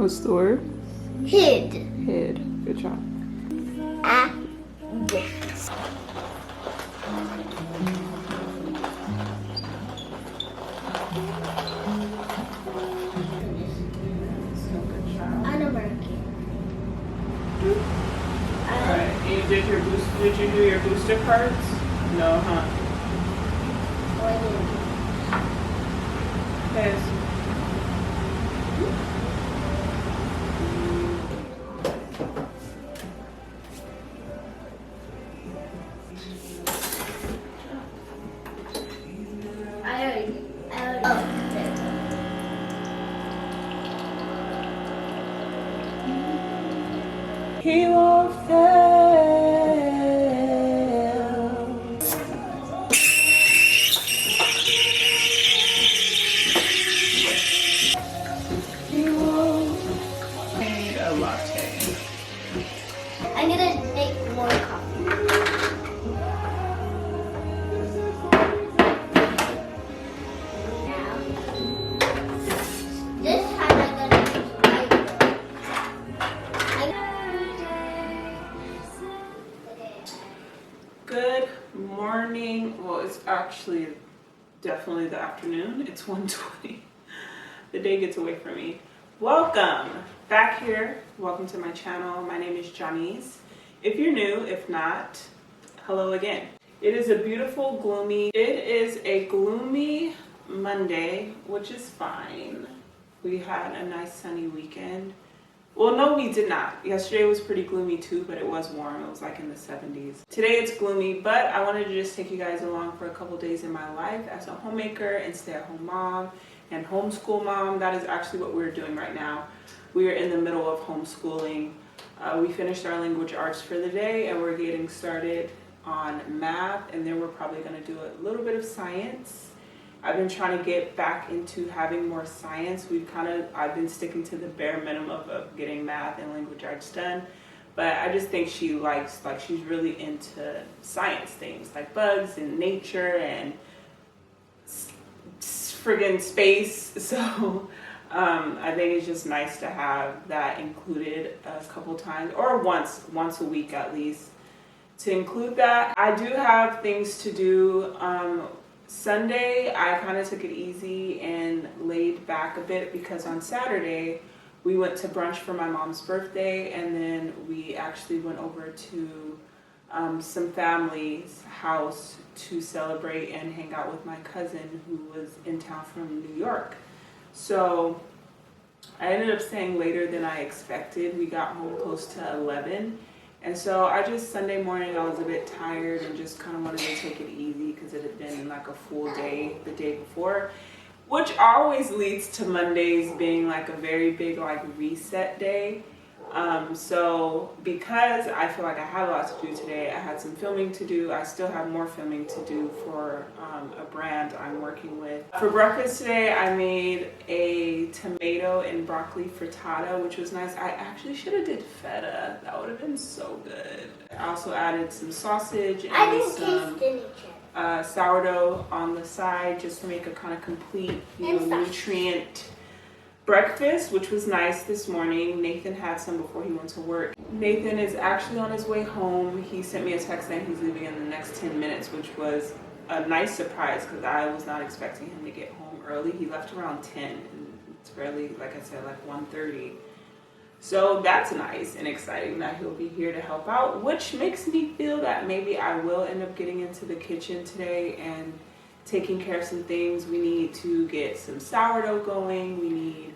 What's the word? Hid. Hid. Good job. Yes. An American. Alright, you did your did you do your booster cards? No, huh? Yes. I already. Oh, He won't fail. He won't. I need a latte. I'm gonna make more coffee. Now, this time I'm gonna use Good morning. Well, it's actually definitely the afternoon. It's 1:20. The day gets away from me. Welcome back here. Welcome to my channel. My name is Janice. If you're new, if not, hello again. It is a beautiful, gloomy Monday, which is fine. We had a nice sunny weekend. Well, no, we did not. Yesterday was pretty gloomy too, but it was warm. It was like in the 70s. Today it's gloomy, but I wanted to just take you guys along for a couple days in my life as a homemaker and stay-at-home mom and homeschool mom. That is actually what we're doing right now. We are in the middle of homeschooling. We finished our language arts for the day and we're getting started on math, and then we're probably going to do a little bit of science. I've been trying to get back into having more science. I've been sticking to the bare minimum of getting math and language arts done. But I just think she's really into science things like bugs and nature and friggin' space. So I think it's just nice to have that included a couple times, or once a week at least, to include that. I do have things to do. Sunday, I kind of took it easy and laid back a bit because on Saturday we went to brunch for my mom's birthday, and then we actually went over to some family's house to celebrate and hang out with my cousin who was in town from New York. So I ended up staying later than I expected. We got home close to 11. And so Sunday morning I was a bit tired and just kind of wanted to take it easy because it had been like a full day the day before, which always leads to Mondays being like a very big like reset day. So because I feel like I had a lot to do today, I had some filming to do. I still have more filming to do for a brand I'm working with. For breakfast today, I made a tomato and broccoli frittata, which was nice. I actually should have did feta. That would have been so good. I also added some sausage and some sourdough on the side just to make a kind of complete, nutrient breakfast, which was nice this morning. Nathan had some before he went to work. Nathan is actually on his way home. He sent me a text saying he's leaving in the next 10 minutes, which was a nice surprise because I was not expecting him to get home early. He left around 10 and it's barely, like I said, like 1:30. So that's nice and exciting that he'll be here to help out, which makes me feel that maybe I will end up getting into the kitchen today and taking care of some things. We need to get some sourdough going.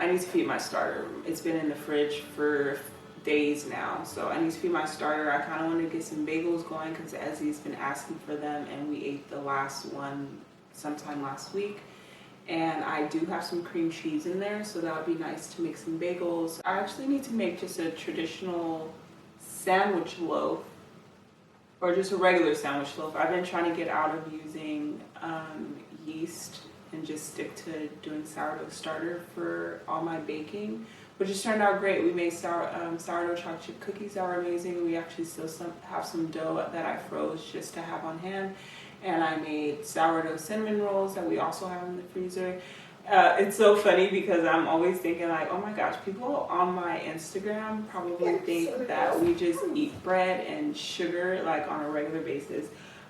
I need to feed my starter. It's been in the fridge for days now, so I need to feed my starter. I kind of want to get some bagels going because Ezzy's been asking for them, and we ate the last one sometime last week. And I do have some cream cheese in there, so that would be nice to make some bagels. I actually need to make just a traditional sandwich loaf, or just a regular sandwich loaf. I've been trying to get out of using yeast and just stick to doing sourdough starter for all my baking, which has turned out great. We made sourdough chocolate chip cookies that were amazing. We actually still have some dough that I froze just to have on hand. And I made sourdough cinnamon rolls that we also have in the freezer. It's so funny because I'm always thinking like, oh my gosh, people on my Instagram probably think that we just eat bread and sugar like on a regular basis.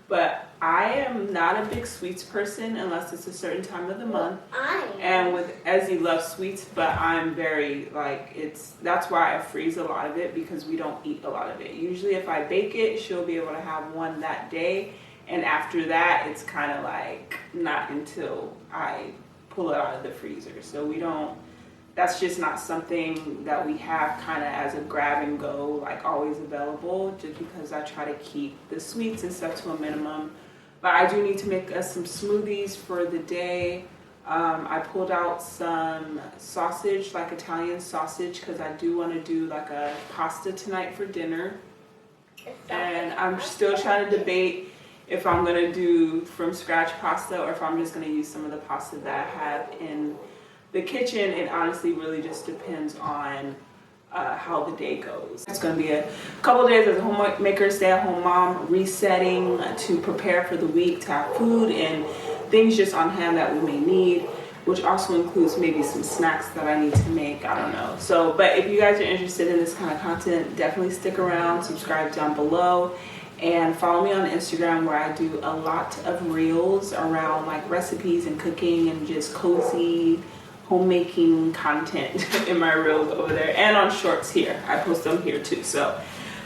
But I am not a big sweets person unless it's a certain time of the month. And with Ezzy loves sweets, but I'm very like, that's why I freeze a lot of it, because we don't eat a lot of it. Usually if I bake it, she'll be able to have one that day. And after that, it's kind of like not until I pull it out of the freezer. So we don't, that's just not something that we have kind of as a grab and go, like always available, just because I try to keep the sweets and stuff to a minimum. But I do need to make us some smoothies for the day. I pulled out some sausage, like Italian sausage, because I do want to do like a pasta tonight for dinner. And I'm still trying to debate if I'm going to do from scratch pasta or if I'm just going to use some of the pasta that I have in the kitchen. It honestly really just depends on how the day goes. It's going to be a couple days as a homemaker, stay-at-home mom, resetting to prepare for the week, to have food and things just on hand that we may need, which also includes maybe some snacks that I need to make. I don't know. So, but if you guys are interested in this kind of content, definitely stick around, subscribe down below, and follow me on Instagram, where I do a lot of reels around like recipes and cooking and just cozy homemaking content in my reels over there, and on shorts here. I post them here too. So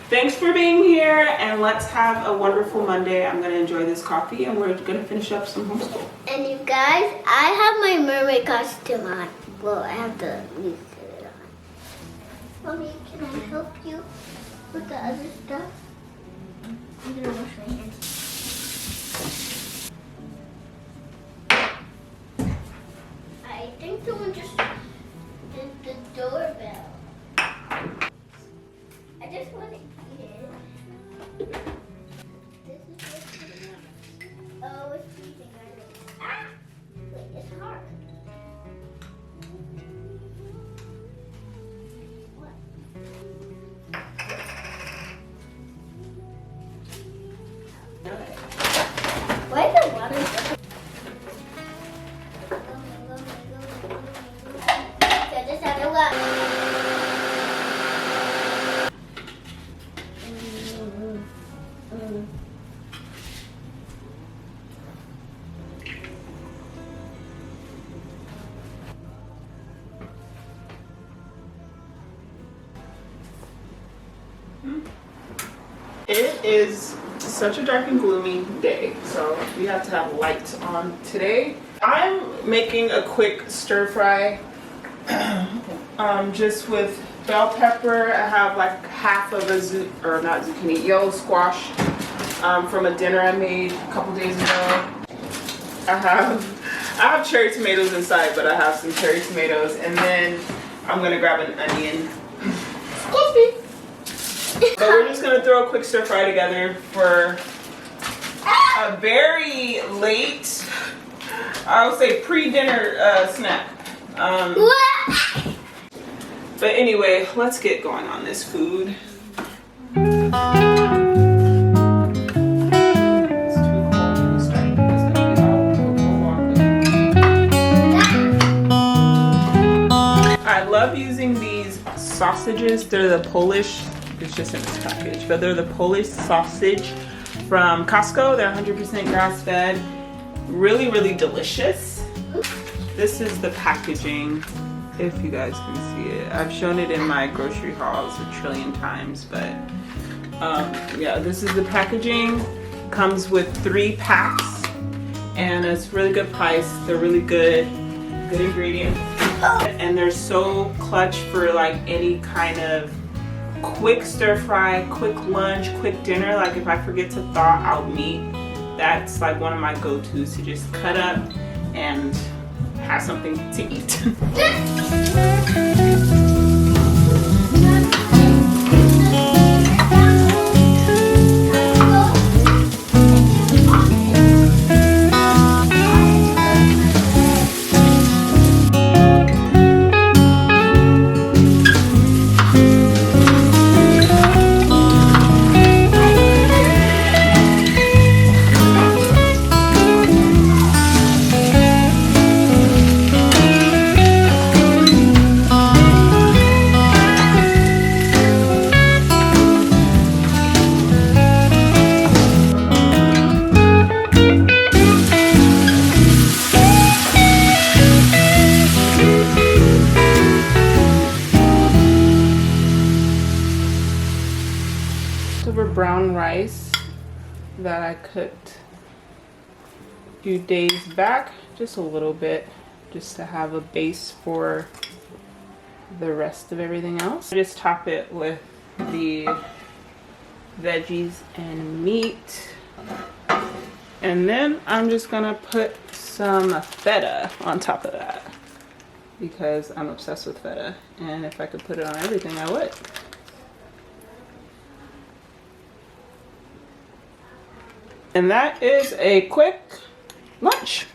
thanks for being here, and let's have a wonderful Monday. I'm gonna enjoy this coffee and we're gonna finish up some homeschool. And you guys, I have my mermaid costume on. Well, I have the music on. Mommy, can I help you with the other stuff? I'm gonna wash my hands. I think someone just did the doorbell. I just want to eat it. This is what's coming out. Oh, it's freezing. Ah! Wait, it's hard. What? Why is the water so? It is such a dark and gloomy day, so we have to have lights on today. I'm making a quick stir fry, just with bell pepper. I have like half of a yellow squash from a dinner I made a couple days ago. I have cherry tomatoes inside, but I have some cherry tomatoes, and then I'm gonna grab an onion. So we're just gonna throw a quick stir fry together for a very late, I would say pre-dinner snack. But anyway, let's get going on this food. I love using these sausages. They're the Polish. It's just in this package, but they're the Polish sausage from Costco. They're 100% grass-fed. Really, really delicious. This is the packaging, if you guys can see it. I've shown it in my grocery hauls a trillion times, but yeah, this is the packaging. Comes with 3 packs, and it's really good price. They're really good ingredients, and they're so clutch for like any kind of quick stir fry, quick lunch, quick dinner. Like if I forget to thaw out meat, that's like one of my go-tos, to just cut up and have something to eat. leftover brown rice that I cooked a few days back, just a little bit, just to have a base for the rest of everything else. I just top it with the veggies and meat. And then I'm just gonna put some feta on top of that because I'm obsessed with feta. And if I could put it on everything, I would. And that is a quick lunch.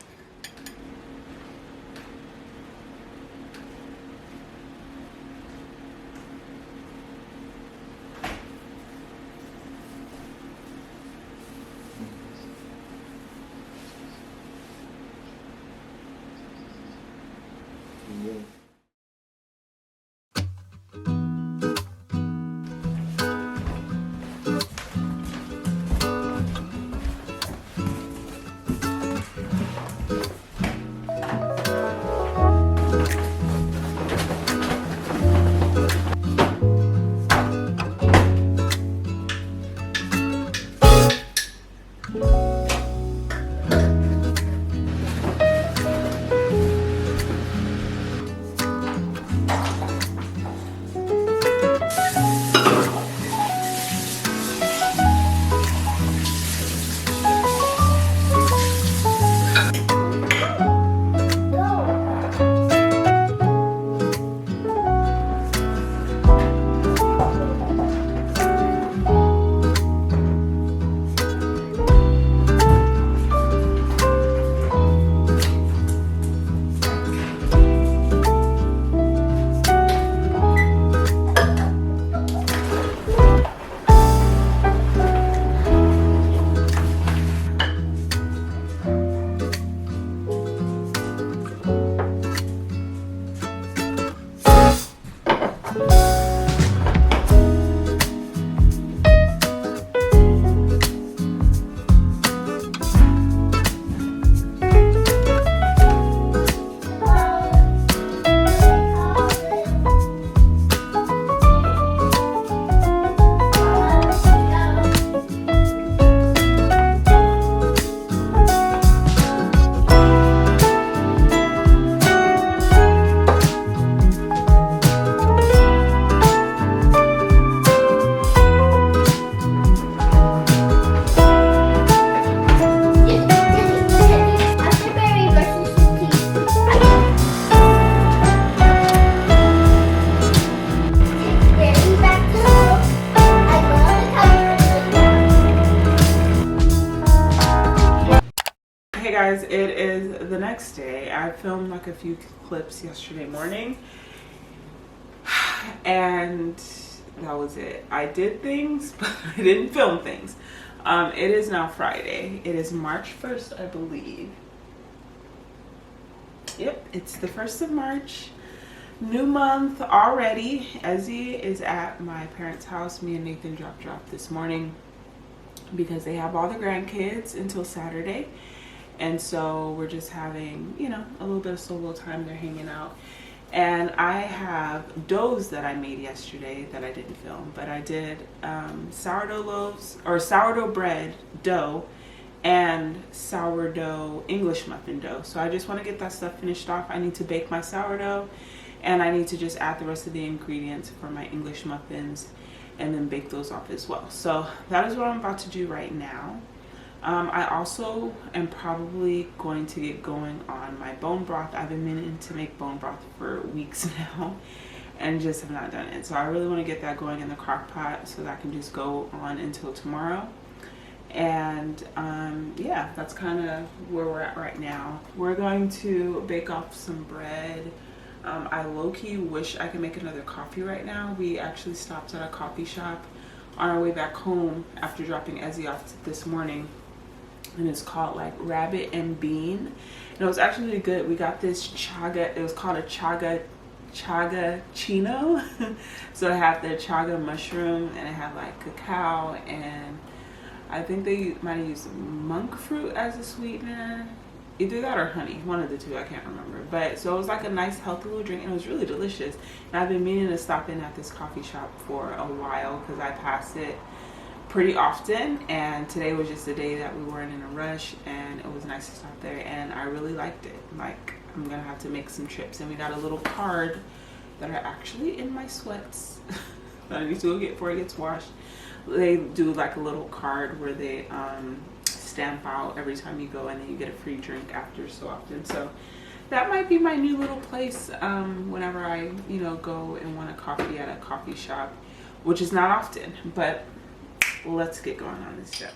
Hey guys, it is the next day. I filmed like a few clips yesterday morning and that was it. I did things, but I didn't film things. It is now Friday. It is March 1st, I believe. Yep, it's the 1st of March. New month already. Ezzy is at my parents' house. Me and Nathan dropped her off this morning because they have all the grandkids until Saturday. And so we're just having, you know, a little bit of solo time. They're hanging out. And I have doughs that I made yesterday that I didn't film. But I did sourdough loaves, or sourdough bread dough, and sourdough English muffin dough. So I just want to get that stuff finished off. I need to bake my sourdough. And I need to just add the rest of the ingredients for my English muffins. And then bake those off as well. So that is what I'm about to do right now. I also am probably going to get going on my bone broth. I've been meaning to make bone broth for weeks now and just have not done it. So I really want to get that going in the crock pot so that I can just go on until tomorrow. And yeah, that's kind of where we're at right now. We're going to bake off some bread. I low-key wish I could make another coffee right now. We actually stopped at a coffee shop on our way back home after dropping Ezzy off this morning. And it's called like Rabbit and Bean, and it was actually really good. We got this chaga, it was called a chaga chino. So it had the chaga mushroom and it had like cacao, and I think they might have used monk fruit as a sweetener, either that or honey, one of the two, I can't remember. But so it was like a nice healthy little drink and it was really delicious. And I've been meaning to stop in at this coffee shop for a while because I pass it pretty often, and today was just a day that we weren't in a rush, and it was nice to stop there, and I really liked it. Like, I'm gonna have to make some trips, and we got a little card that are actually in my sweats that I need to go get before it gets washed. They do like a little card where they stamp out every time you go, and then you get a free drink after so often. So that might be my new little place whenever I, you know, go and want a coffee at a coffee shop, which is not often. But let's get going on this step.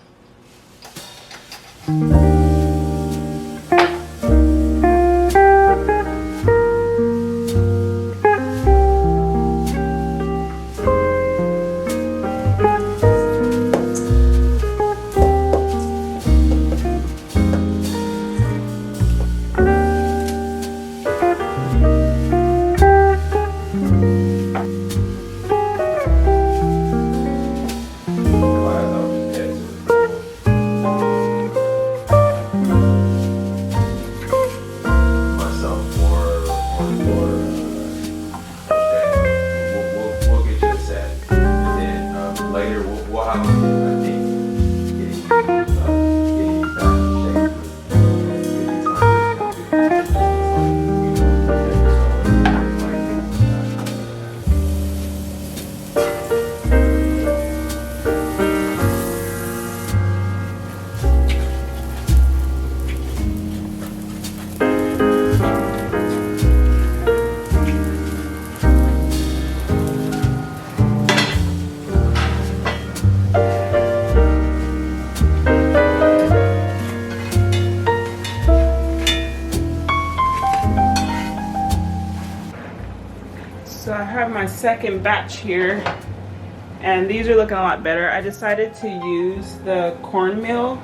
So I have my second batch here, and these are looking a lot better. I decided to use the cornmeal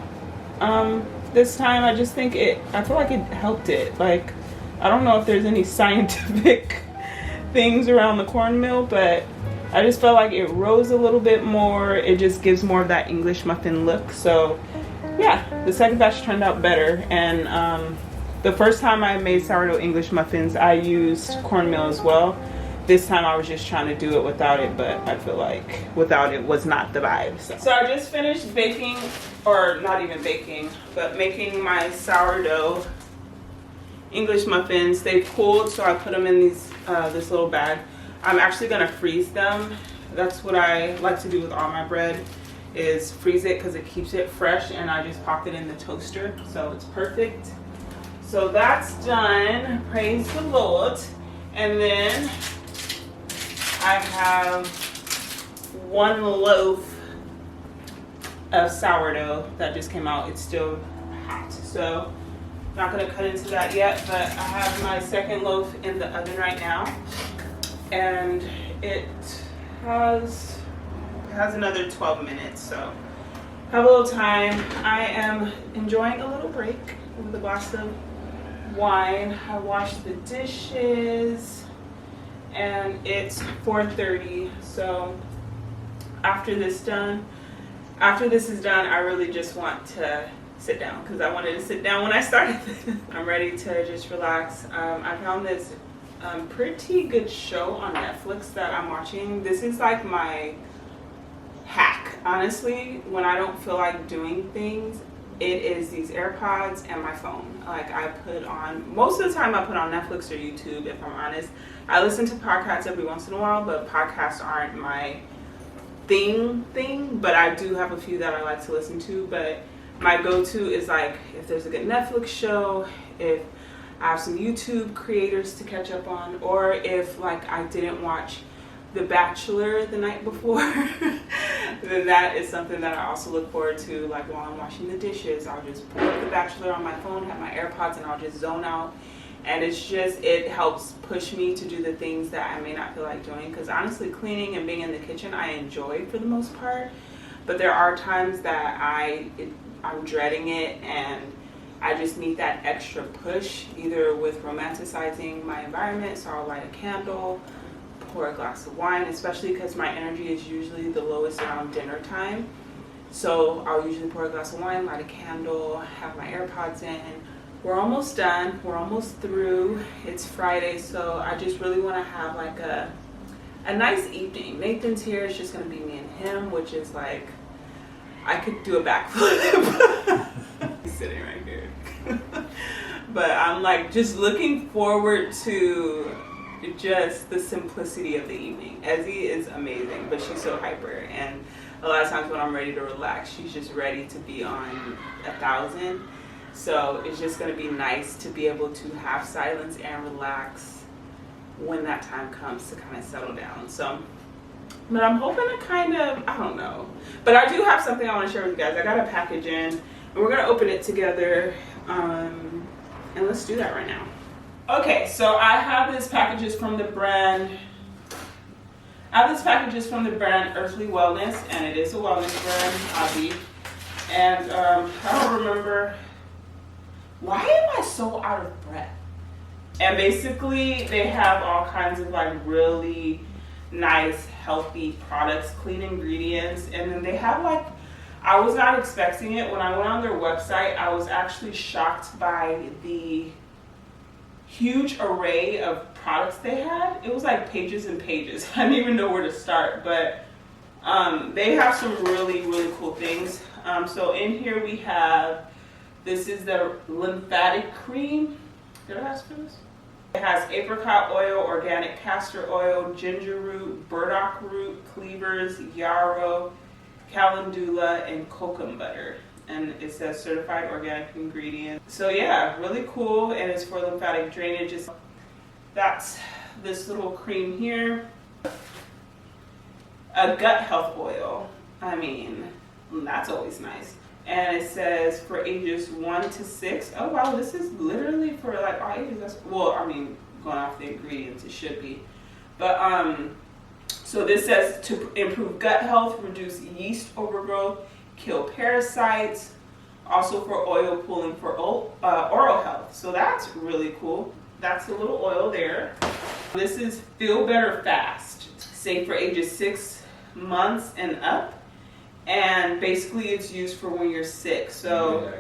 this time. I just think I feel like it helped it. Like, I don't know if there's any scientific things around the cornmeal, but I just felt like it rose a little bit more. It just gives more of that English muffin look. So yeah, the second batch turned out better. And the first time I made sourdough English muffins, I used cornmeal as well. This time I was just trying to do it without it, but I feel like without it was not the vibe. So I just finished baking, or not even baking, but making my sourdough English muffins. They cooled, so I put them in this little bag. I'm actually gonna freeze them. That's what I like to do with all my bread, is freeze it because it keeps it fresh, and I just popped it in the toaster, so it's perfect. So that's done, praise the Lord. And then I have one loaf of sourdough that just came out. It's still hot, so not gonna cut into that yet, but I have my second loaf in the oven right now, and it has another 12 minutes, so have a little time. I am enjoying a little break with a glass of wine. I washed the dishes, and it's 4:30, so after this is done, I really just want to sit down, because I wanted to sit down when I started this. I'm ready to just relax. I found this pretty good show on Netflix that I'm watching. This is like my hack, honestly. When I don't feel like doing things, it is these AirPods and my phone. Like, I put on, most of the time I put on Netflix or YouTube, if I'm honest. I listen to podcasts every once in a while, but podcasts aren't my thing, but I do have a few that I like to listen to. But my go-to is like, if there's a good Netflix show, if I have some YouTube creators to catch up on, or if like I didn't watch The Bachelor the night before, then that is something that I also look forward to. Like, while I'm washing the dishes, I'll just pull up The Bachelor on my phone, have my AirPods, and I'll just zone out. And it helps push me to do the things that I may not feel like doing, because honestly, cleaning and being in the kitchen I enjoy for the most part, but there are times that I'm dreading it, and I just need that extra push, either with romanticizing my environment. So I'll light a candle, pour a glass of wine, especially because my energy is usually the lowest around dinner time. So I'll usually pour a glass of wine, light a candle, have my AirPods in. We're almost done. We're almost through. It's Friday, so I just really want to have like a nice evening. Nathan's here. It's just going to be me and him, which is like I could do a backflip. He's sitting right here. But I'm like just looking forward to just the simplicity of the evening. Ezzy is amazing, but she's so hyper, and a lot of times when I'm ready to relax, she's just ready to be on 1,000. So it's just going to be nice to be able to have silence and relax when that time comes to kind of settle down. So, but I'm hoping to kind of, I don't know. But I do have something I want to share with you guys. I got a package in, and we're going to open it together. And let's do that right now. Okay, so I have this packages from the brand. Earthly Wellness, and it is a wellness brand, Avi. And I don't remember. Why am I so out of breath? And basically, they have all kinds of like really nice, healthy products, clean ingredients, and then they have like, I was not expecting it. When I went on their website, I was actually shocked by the huge array of products they had. It was like pages and pages. I didn't even know where to start, but they have some really, really cool things. So in here we have, this is the lymphatic cream. Did I ask for this? It has apricot oil, organic castor oil, ginger root, burdock root, cleavers, yarrow, calendula, and kokum butter. And it says certified organic ingredients. So yeah, really cool, and it's for lymphatic drainage. That's this little cream here. A gut health oil. I mean, that's always nice. And it says for ages 1 to 6. Oh wow, this is literally for like all ages. That's, well, I mean, going off the ingredients, it should be. But so this says to improve gut health, reduce yeast overgrowth, kill parasites, also for oil pulling for oral health. So that's really cool. That's a little oil there. This is Feel Better Fast, safe for ages 6 months and up. And basically it's used for when you're sick. So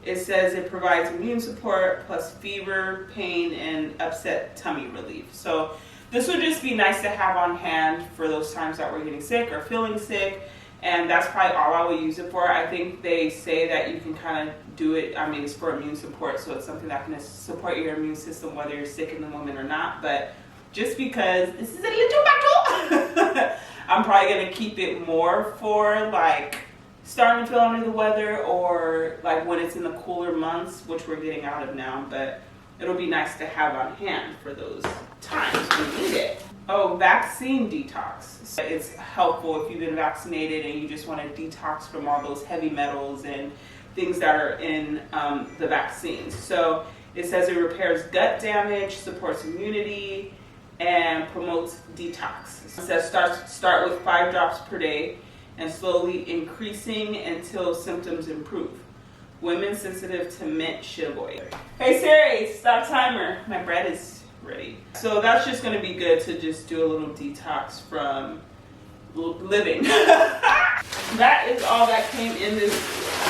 it says it provides immune support plus fever, pain, and upset tummy relief. So this would just be nice to have on hand for those times that we're getting sick or feeling sick. And that's probably all I would use it for. I think they say that you can kind of do it. I mean, it's for immune support, so it's something that can support your immune system whether you're sick in the moment or not. But just because this is a little battle, I'm probably going to keep it more for like starting to feel under the weather or like when it's in the cooler months, which we're getting out of now. But it'll be nice to have on hand for those times when you need it. Oh, vaccine detox. So it's helpful if you've been vaccinated and you just want to detox from all those heavy metals and things that are in the vaccines. So it says it repairs gut damage, supports immunity, and promotes detox. It says start with 5 drops per day and slowly increasing until symptoms improve. Women sensitive to mint should avoid. Hey Siri, stop timer. My bread is ready. So that's just going to be good to just do a little detox from living. That is all that came in this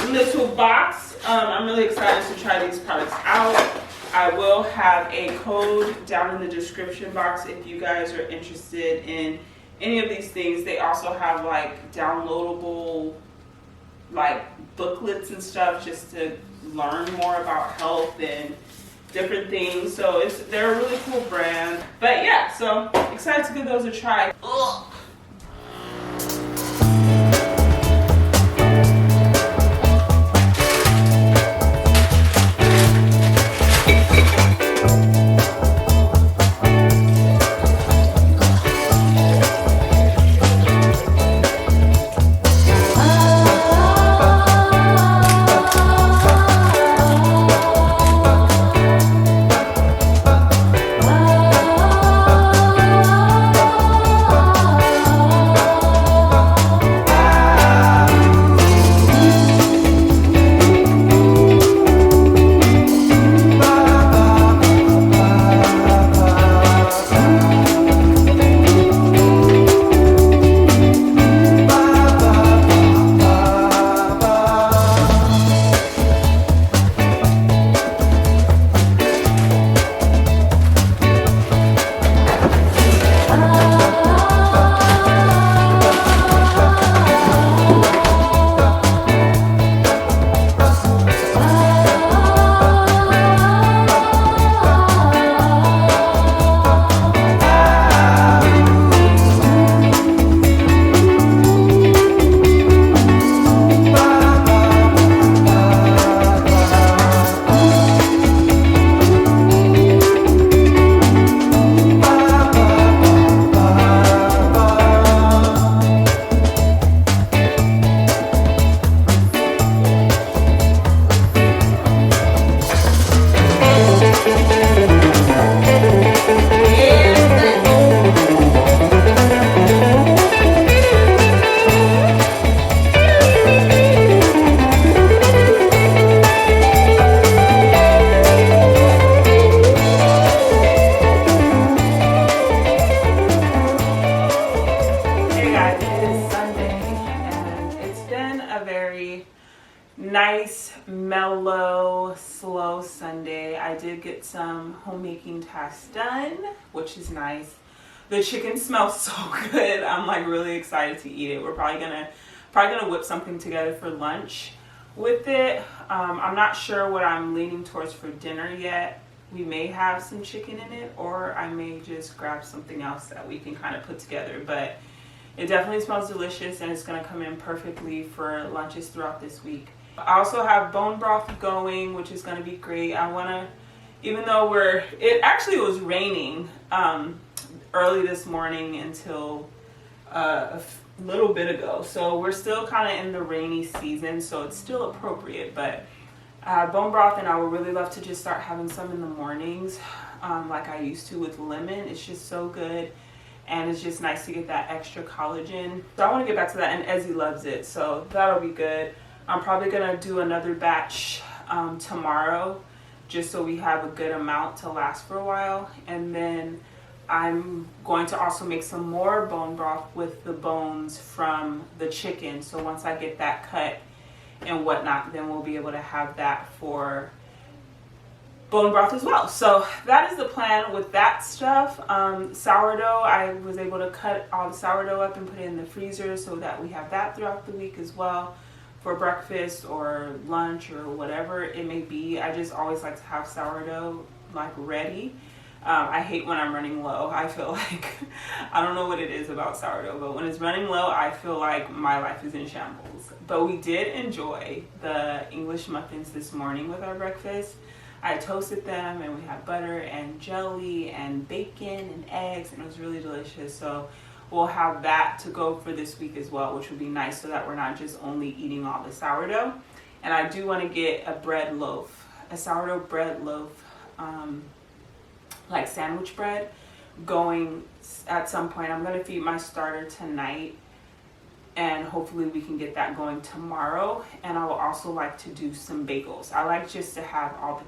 little box. I'm really excited to try these products out. I will have a code down in the description box if you guys are interested in any of these things. They also have like downloadable like booklets and stuff just to learn more about health and different things. So they're a really cool brand. But yeah, so excited to give those a try. Ugh. nice, mellow, slow Sunday. I did get some homemaking tasks done, which is nice. The chicken smells so good. I'm like really excited to eat it. We're probably gonna whip something together for lunch with it. I'm not sure what I'm leaning towards for dinner yet. We may have some chicken in it, or I may just grab something else that we can kind of put together. But it definitely smells delicious, and it's gonna come in perfectly for lunches throughout this week. I also have bone broth going, which is gonna be great. I wanna, even though it actually was raining early this morning until a little bit ago, so we're still kind of in the rainy season, so it's still appropriate. But bone broth, and I would really love to just start having some in the mornings, like I used to with lemon. It's just so good, and it's just nice to get that extra collagen. So I want to get back to that, and Ezzy loves it, so that'll be good. I'm probably gonna do another batch tomorrow, just so we have a good amount to last for a while. And then I'm going to also make some more bone broth with the bones from the chicken. So once I get that cut and whatnot, then we'll be able to have that for bone broth as well. So that is the plan with that stuff. Sourdough, I was able to cut all the sourdough up and put it in the freezer so that we have that throughout the week as well, for breakfast or lunch or whatever it may be. I just always like to have sourdough like ready. I hate when I'm running low. I feel like, I don't know what it is about sourdough, but when it's running low, I feel like my life is in shambles. But we did enjoy the English muffins this morning with our breakfast. I toasted them, and we had butter and jelly and bacon and eggs, and it was really delicious. So we'll have that to go for this week as well, which would be nice, so that we're not just only eating all the sourdough. And I do want to get a sourdough bread loaf, like sandwich bread, going at some point. I'm going to feed my starter tonight, and hopefully we can get that going tomorrow. And I will also like to do some bagels. I like just to have all the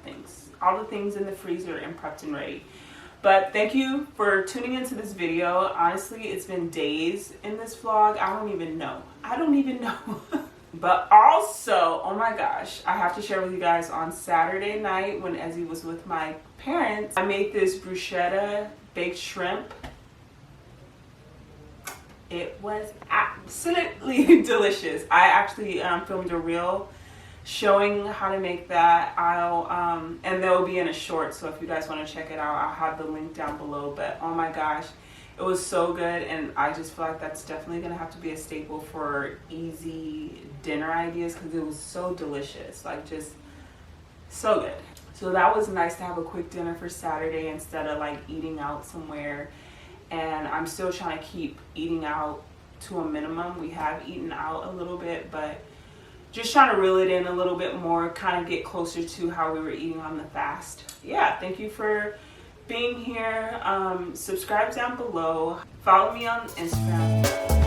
things in the freezer and prepped and ready. But thank you for tuning into this video. Honestly, it's been days in this vlog. I don't even know. But also, oh my gosh, I have to share with you guys, on Saturday night when Ezzy was with my parents, I made this bruschetta baked shrimp. It was absolutely delicious. I actually filmed a reel showing how to make that. And they'll be in a short, so if you guys want to check it out, I'll have the link down below. But oh my gosh, it was so good, and I just feel like that's definitely gonna have to be a staple for easy dinner ideas, because it was so delicious, like just so good. So that was nice to have a quick dinner for Saturday instead of like eating out somewhere. And I'm still trying to keep eating out to a minimum. We have eaten out a little bit, but just trying to reel it in a little bit more, kind of get closer to how we were eating on the fast. Yeah, thank you for being here. Subscribe down below. Follow me on Instagram.